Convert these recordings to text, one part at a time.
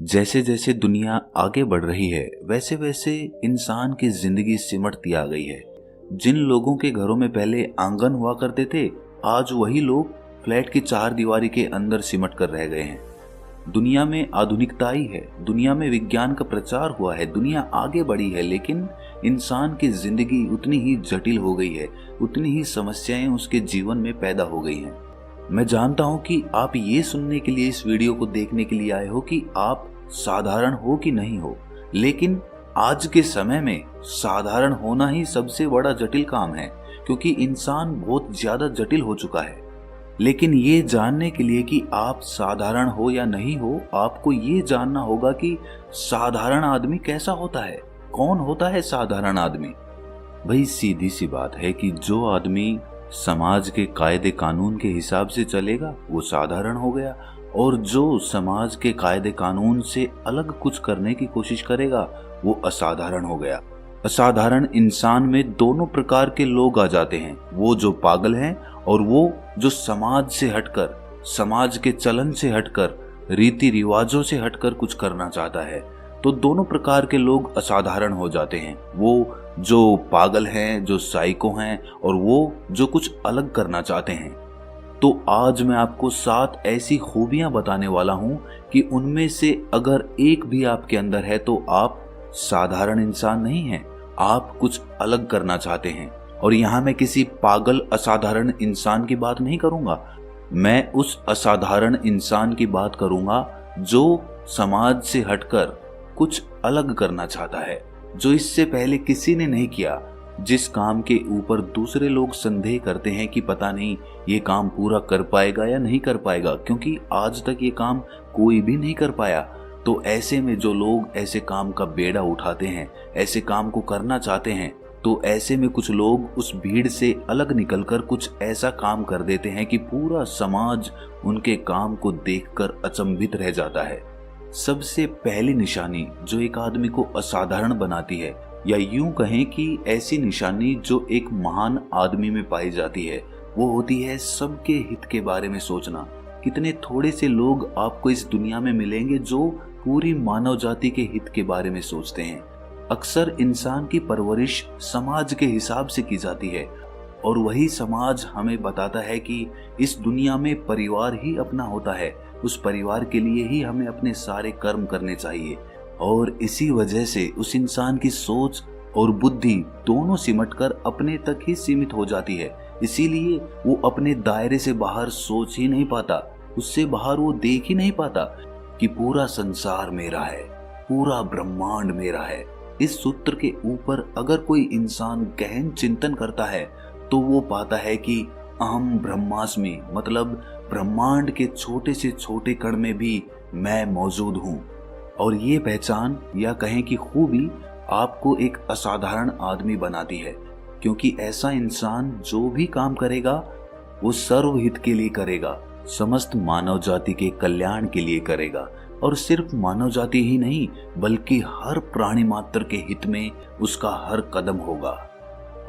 जैसे जैसे दुनिया आगे बढ़ रही है वैसे वैसे इंसान की जिंदगी सिमटती आ गई है। जिन लोगों के घरों में पहले आंगन हुआ करते थे, आज वही लोग फ्लैट की चार दीवारी के अंदर सिमट कर रह गए हैं। दुनिया में आधुनिकता आई है, दुनिया में विज्ञान का प्रचार हुआ है, दुनिया आगे बढ़ी है, लेकिन इंसान की जिंदगी उतनी ही जटिल हो गई है, उतनी ही समस्याएं उसके जीवन में पैदा हो गई हैं। मैं जानता हूं कि आप ये सुनने के लिए इस वीडियो को देखने के लिए आए हो कि आप साधारण हो कि नहीं हो, लेकिन आज के समय में साधारण होना ही सबसे बड़ा जटिल काम है, क्योंकि इंसान बहुत ज्यादा जटिल हो चुका है। लेकिन ये जानने के लिए कि आप साधारण हो या नहीं हो, आपको ये जानना होगा कि साधारण आदमी कैसा होता है, कौन होता है साधारण आदमी। भाई सीधी सी बात है कि जो आदमी समाज के कायदे कानून के हिसाब से चलेगा वो साधारण हो गया, और जो समाज के कायदे कानून से अलग कुछ करने की कोशिश करेगा वो असाधारण हो गया। असाधारण इंसान में दोनों प्रकार के लोग आ जाते हैं, वो जो पागल हैं और वो जो समाज से हटकर, समाज के चलन से हटकर, रीति रिवाजों से हटकर कुछ करना चाहता है। तो दोनों प्रकार के लोग असाधारण हो जाते हैं, वो जो पागल हैं, जो साइको हैं, और वो जो कुछ अलग करना चाहते हैं। तो आज मैं आपको 7 ऐसी खूबियां बताने वाला हूं कि उनमें से अगर एक भी आपके अंदर है तो आप साधारण इंसान नहीं हैं, आप कुछ अलग करना चाहते हैं। और यहां मैं किसी पागल असाधारण इंसान की बात नहीं करूंगा, मैं उस असाधारण इंसान की बात करूंगा जो समाज से हटकर कुछ अलग करना चाहता है, जो इससे पहले किसी ने नहीं किया, जिस काम के ऊपर दूसरे लोग संदेह करते हैं कि पता नहीं ये काम पूरा कर पाएगा या नहीं कर पाएगा, क्योंकि आज तक ये काम कोई भी नहीं कर पाया। तो ऐसे में जो लोग ऐसे काम का बेड़ा उठाते हैं, ऐसे काम को करना चाहते हैं, तो ऐसे में कुछ लोग उस भीड़ से अलग निकलकर कुछ ऐसा काम कर देते हैं कि पूरा समाज उनके काम को देखकर अचंभित रह जाता है। सबसे पहली निशानी जो एक आदमी को असाधारण बनाती है, या यूं कहें कि ऐसी निशानी जो एक महान आदमी में पाई जाती है, वो होती है सबके हित के बारे में सोचना। कितने थोड़े से लोग आपको इस दुनिया में मिलेंगे जो पूरी मानव जाति के हित के बारे में सोचते हैं। अक्सर इंसान की परवरिश समाज के हिसाब से की जाती है, और वही समाज हमें बताता है कि इस दुनिया में परिवार ही अपना होता है, उस परिवार के लिए ही हमें अपने सारे कर्म करने चाहिए। और इसी वजह से उस इंसान की सोच और बुद्धि दोनों सिमटकर अपने तक ही सीमित हो जाती है। इसीलिए वो अपने दायरे से बाहर सोच ही नहीं पाता, उससे बाहर वो देख ही नहीं पाता कि पूरा संसार मेरा है, पूरा ब्रह्मांड मेरा है। इस सूत्र के ऊपर अगर कोई इंसान गहन चिंतन करता है तो वो पाता है कि अहम ब्रह्मास्मि, मतलब ब्रह्मांड के छोटे से छोटे कण में भी मैं मौजूद हूँ। और ये पहचान या कहें कि खूबी आपको एक असाधारण आदमी बनाती है, क्योंकि ऐसा इंसान जो भी काम करेगा वो सर्वहित के लिए करेगा, समस्त मानव जाति के कल्याण के लिए करेगा, और सिर्फ मानव जाति ही नहीं बल्कि हर प्राणी मात्र के हित में उसका हर कदम होगा।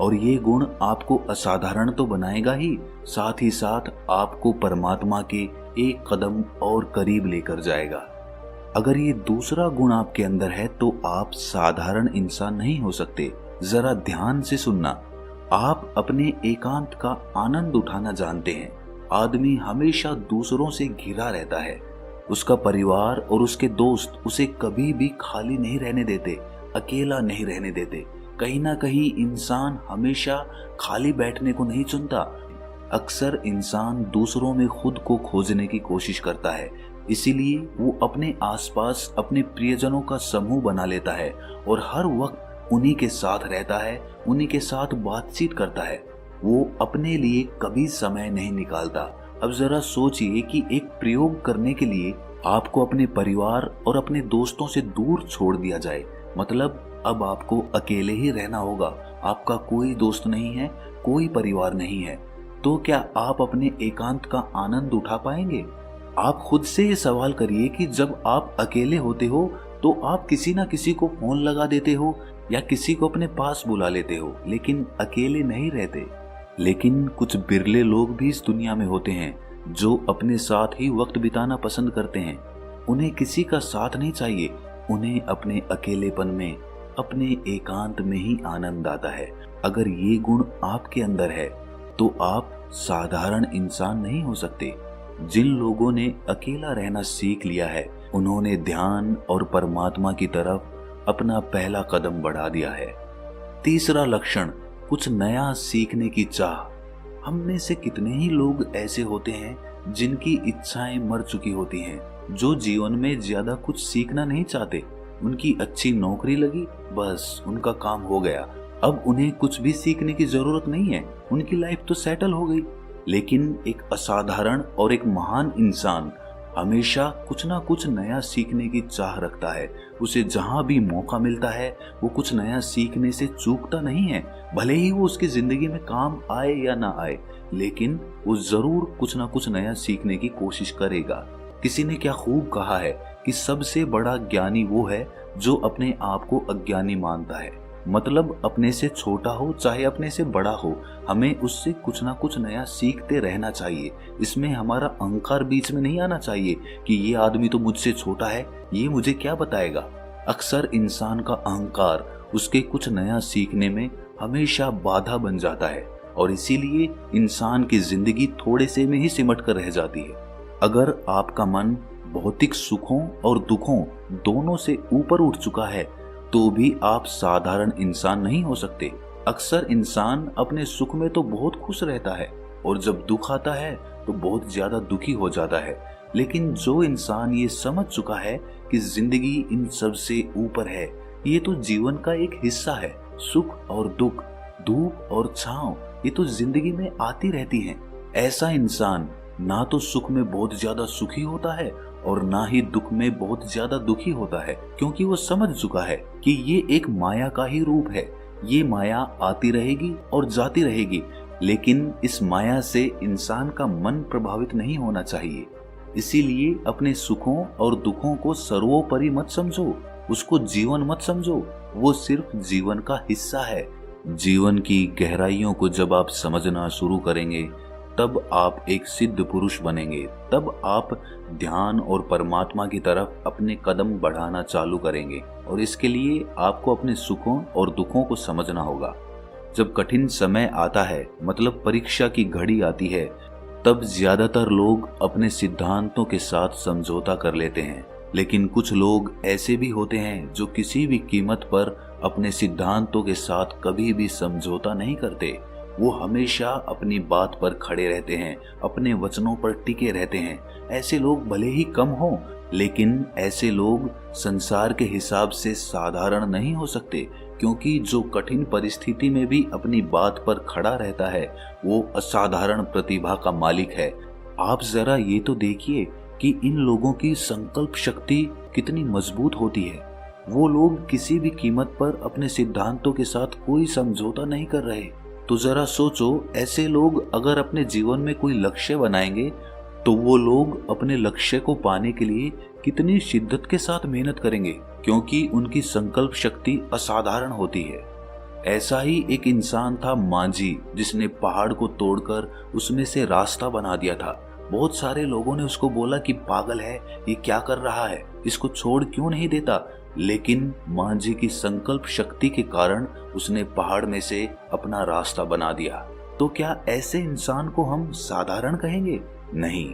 और ये गुण आपको असाधारण तो बनाएगा ही, साथ ही साथ आपको परमात्मा के एक कदम और करीब लेकर जाएगा। अगर ये दूसरा गुण आपके अंदर है तो आप साधारण इंसान नहीं हो सकते। जरा ध्यान से सुनना, आप अपने एकांत का आनंद उठाना जानते हैं। आदमी हमेशा दूसरों से घिरा रहता है, उसका परिवार और उसके दोस्त उसे कभी भी खाली नहीं रहने देते, अकेला नहीं रहने देते। कहीं ना कहीं इंसान हमेशा खाली बैठने को नहीं चुनता। अक्सर इंसान दूसरों में खुद को खोजने की कोशिश करता है, इसीलिए वो अपने आसपास अपने प्रियजनों का समूह बना लेता है और हर वक्त उन्हीं के साथ रहता है, उन्हीं के साथ बातचीत करता है। वो अपने लिए कभी समय नहीं निकालता। अब जरा सोचिए कि एक प्रयोग करने के लिए आपको अपने परिवार और अपने दोस्तों से दूर छोड़ दिया जाए, मतलब अब आपको अकेले ही रहना होगा, आपका कोई दोस्त नहीं है, कोई परिवार नहीं है, तो क्या आप अपने एकांत का आनंद उठा पाएंगे? आप खुद से ये सवाल करिए कि जब आप अकेले होते हो तो आप किसी ना किसी को फोन लगा देते हो या किसी को अपने पास बुला लेते हो, लेकिन अकेले नहीं रहते। लेकिन कुछ बिरले लोग भी इस दुनिया में होते हैं जो अपने साथ ही वक्त बिताना पसंद करते हैं। उन्हें किसी का साथ नहीं चाहिए, उन्हें अपने अकेलेपन में, अपने एकांत में ही आनंद आता है। अगर ये गुण आपके अंदर है तो आप साधारण इंसान नहीं हो सकते। जिन लोगों ने अकेला रहना सीख लिया है, उन्होंने ध्यान और परमात्मा की तरफ अपना पहला कदम बढ़ा दिया है। तीसरा लक्षण, कुछ नया सीखने की चाह। हम में से कितने ही लोग ऐसे होते हैं जिनकी इच्छाएं मर चुकी होती हैं, जो जीवन में ज्यादा कुछ सीखना नहीं चाहते। उनकी अच्छी नौकरी लगी, बस उनका काम हो गया, अब उन्हें कुछ भी सीखने की जरूरत नहीं है, उनकी लाइफ तो सेटल हो गई। लेकिन एक असाधारण और एक महान इंसान हमेशा कुछ ना कुछ नया सीखने की चाह रखता है। उसे जहां भी मौका मिलता है वो कुछ नया सीखने से चूकता नहीं है। भले ही वो उसकी जिंदगी में काम आए या ना आए, लेकिन वो जरूर कुछ ना कुछ नया सीखने की कोशिश करेगा। किसी ने क्या खूब कहा है कि सबसे बड़ा ज्ञानी वो है जो अपने आप को अज्ञानी मानता है। मतलब अपने से छोटा हो चाहे अपने से बड़ा हो, हमें उससे कुछ ना कुछ नया सीखते रहना चाहिए। इसमें हमारा अहंकार बीच में नहीं आना चाहिए कि ये आदमी तो मुझसे छोटा है, ये मुझे क्या बताएगा। अक्सर इंसान का अहंकार उसके कुछ नया सीखने में हमेशा बाधा बन जाता है और इसीलिए इंसान की जिंदगी थोड़े से में ही सिमट कर रह जाती है। अगर आपका मन भौतिक सुखों और दुखों दोनों से ऊपर उठ चुका है तो भी आप साधारण इंसान नहीं हो सकते। अक्सर इंसान अपने सुख में तो बहुत खुश रहता है और जब दुख आता है तो बहुत ज्यादा दुखी हो जाता है। लेकिन जो इंसान ये समझ चुका है कि जिंदगी इन सब से ऊपर है, ये तो जीवन का एक हिस्सा है, सुख और दुख, धूप और छांव, ये तो जिंदगी में आती रहती हैं। ऐसा इंसान ना तो सुख में बहुत ज्यादा सुखी होता है और ना ही दुख में बहुत ज्यादा दुखी होता है, क्योंकि वो समझ चुका है कि ये एक माया का ही रूप है। ये माया आती रहेगी और जाती रहेगी, लेकिन इस माया से इंसान का मन प्रभावित नहीं होना चाहिए। इसीलिए अपने सुखों और दुखों को सर्वोपरि मत समझो, उसको जीवन मत समझो, वो सिर्फ जीवन का हिस्सा है। जीवन की गहराइयों को जब आप समझना शुरू करेंगे तब आप एक सिद्ध पुरुष बनेंगे, तब आप ध्यान और परमात्मा की तरफ अपने कदम बढ़ाना चालू करेंगे। और इसके लिए आपको अपने सुखों और दुखों को समझना होगा। जब कठिन समय आता है, मतलब परीक्षा की घड़ी आती है, तब ज्यादातर लोग अपने सिद्धांतों के साथ समझौता कर लेते हैं। लेकिन कुछ लोग ऐसे भी होते हैं जो किसी भी कीमत पर अपने सिद्धांतों के साथ कभी भी समझौता नहीं करते। वो हमेशा अपनी बात पर खड़े रहते हैं, अपने वचनों पर टिके रहते हैं। ऐसे लोग भले ही कम हों, लेकिन ऐसे लोग संसार के हिसाब से साधारण नहीं हो सकते, क्योंकि जो कठिन परिस्थिति में भी अपनी बात पर खड़ा रहता है वो असाधारण प्रतिभा का मालिक है। आप जरा ये तो देखिए कि इन लोगों की संकल्प शक्ति कितनी मजबूत होती है। वो लोग किसी भी कीमत पर अपने सिद्धांतों के साथ कोई समझौता नहीं कर रहे। तो जरा सोचो, ऐसे लोग अगर अपने जीवन में कोई लक्ष्य बनाएंगे तो वो लोग अपने लक्ष्य को पाने के लिए कितनी शिद्दत के साथ मेहनत करेंगे, क्योंकि उनकी संकल्प शक्ति असाधारण होती है। ऐसा ही एक इंसान था मांझी, जिसने पहाड़ को तोड़कर उसमें से रास्ता बना दिया था। बहुत सारे लोगों ने उसको बोला कि पागल है, ये क्या कर रहा है, इसको छोड़ क्यों नहीं देता। लेकिन मांझी की संकल्प शक्ति के कारण उसने पहाड़ में से अपना रास्ता बना दिया। तो क्या ऐसे इंसान को हम साधारण कहेंगे? नहीं,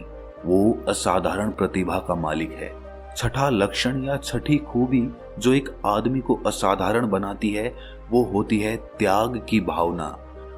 वो असाधारण प्रतिभा का मालिक है। छठा लक्षण या छठी खूबी जो एक आदमी को असाधारण बनाती है वो होती है त्याग की भावना।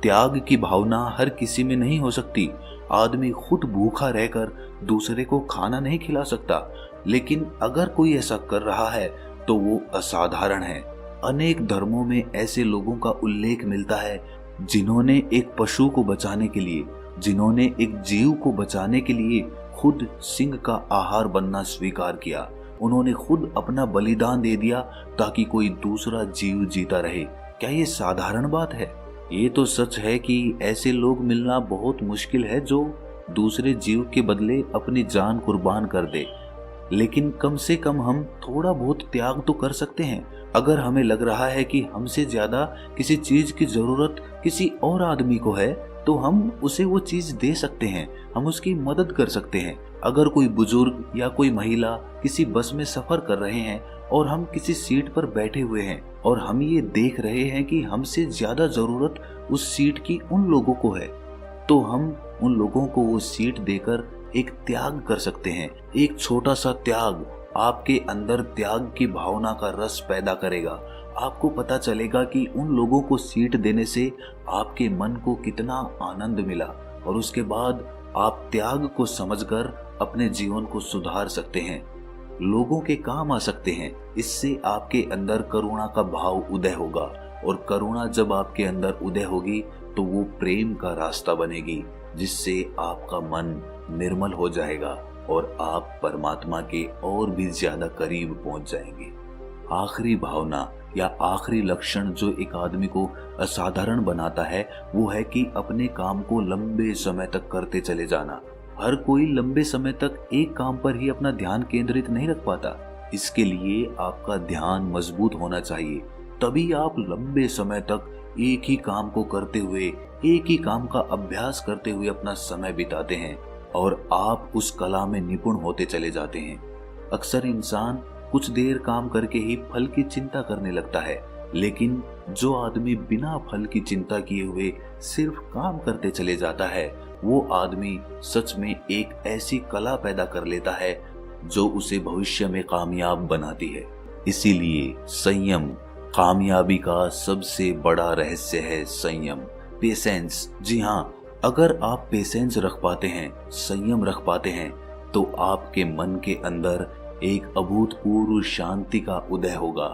त्याग की भावना हर किसी में नहीं हो सकती। आदमी खुद भूखा रहकर दूसरे को खाना नहीं खिला सकता, लेकिन अगर कोई ऐसा कर रहा है तो वो असाधारण है। अनेक धर्मों में ऐसे लोगों का उल्लेख मिलता है जिन्होंने एक पशु को बचाने के लिए, जिन्होंने एक जीव को बचाने के लिए खुद सिंह का आहार बनना स्वीकार किया। उन्होंने खुद अपना बलिदान दे दिया ताकि कोई दूसरा जीव जीता रहे। क्या ये साधारण बात है? ये तो सच है कि ऐसे लोग मिलना बहुत मुश्किल है जो दूसरे जीव के बदले अपनी जान कुर्बान कर दे। लेकिन कम से कम हम थोड़ा बहुत त्याग तो कर सकते हैं। अगर हमें लग रहा है कि हमसे ज्यादा किसी चीज की जरूरत किसी और आदमी को है तो हम उसे वो चीज दे सकते हैं, हम उसकी मदद कर सकते हैं। अगर कोई बुजुर्ग या कोई महिला किसी बस में सफर कर रहे हैं और हम किसी सीट पर बैठे हुए हैं और हम ये देख रहे हैं कि हमसे ज्यादा जरूरत उस सीट की उन लोगों को है, तो हम उन लोगों को वो सीट देकर एक त्याग कर सकते हैं। एक छोटा सा त्याग आपके अंदर त्याग की भावना का रस पैदा करेगा। आपको पता चलेगा कि उन लोगों को सीट देने से आपके मन को कितना आनंद मिला, और उसके बाद आप त्याग को समझकर अपने जीवन को सुधार सकते हैं, लोगों के काम आ सकते हैं। इससे आपके अंदर करुणा का भाव उदय होगा, और करुणा जब आपके अंदर उदय होगी तो वो प्रेम का रास्ता बनेगी, जिससे आपका मन निर्मल हो जाएगा और आप परमात्मा के और भी ज्यादा करीब पहुंच जाएंगे। आखिरी भावना या आखिरी लक्षण जो एक आदमी को असाधारण बनाता है वो है कि अपने काम को लंबे समय तक करते चले जाना। हर कोई लंबे समय तक एक काम पर ही अपना ध्यान केंद्रित नहीं रख पाता। इसके लिए आपका ध्यान मजबूत होना चाहिए, तभी आप लंबे समय तक एक ही काम को करते हुए, एक ही काम का अभ्यास करते हुए अपना समय बिताते हैं और आप उस कला में निपुण होते चले जाते हैं। अक्सर इंसान कुछ देर काम करके ही फल की चिंता करने लगता है, लेकिन जो आदमी बिना फल की चिंता किए हुए सिर्फ काम करते चले जाता है, वो आदमी सच में एक ऐसी कला पैदा कर लेता है जो उसे भविष्य में कामयाब बनाती है। इसीलिए संयम कामयाबी का सबसे बड़ा रहस्य है। संयम, पेशेंस। जी हाँ, अगर आप पेशेंस रख पाते हैं, संयम रख पाते हैं, तो आपके मन के अंदर एक अभूतपूर्व शांति का उदय होगा।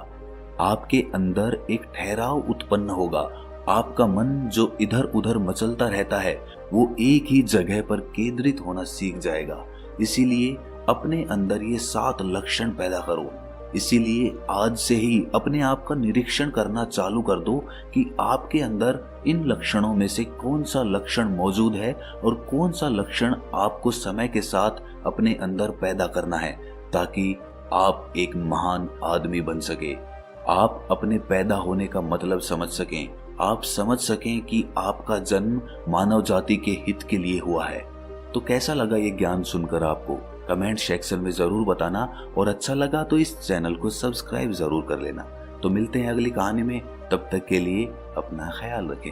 आपके अंदर एक ठहराव उत्पन्न होगा। आपका मन जो इधर उधर मचलता रहता है वो एक ही जगह पर केंद्रित होना सीख जाएगा। इसीलिए अपने अंदर ये 7 लक्षण पैदा करो। इसीलिए आज से ही अपने आप का निरीक्षण करना चालू कर दो कि आपके अंदर इन लक्षणों में से कौन सा लक्षण मौजूद है और कौन सा लक्षण आपको समय के साथ अपने अंदर पैदा करना है, ताकि आप एक महान आदमी बन सके। आप अपने पैदा होने का मतलब समझ सकें, आप समझ सकें कि आपका जन्म मानव जाति के हित के लिए हुआ है। तो कैसा लगा ये ज्ञान सुनकर आपको? कमेंट सेक्शन में जरूर बताना, और अच्छा लगा तो इस चैनल को सब्सक्राइब जरूर कर लेना। तो मिलते हैं अगली कहानी में, तब तक के लिए अपना ख्याल रखें।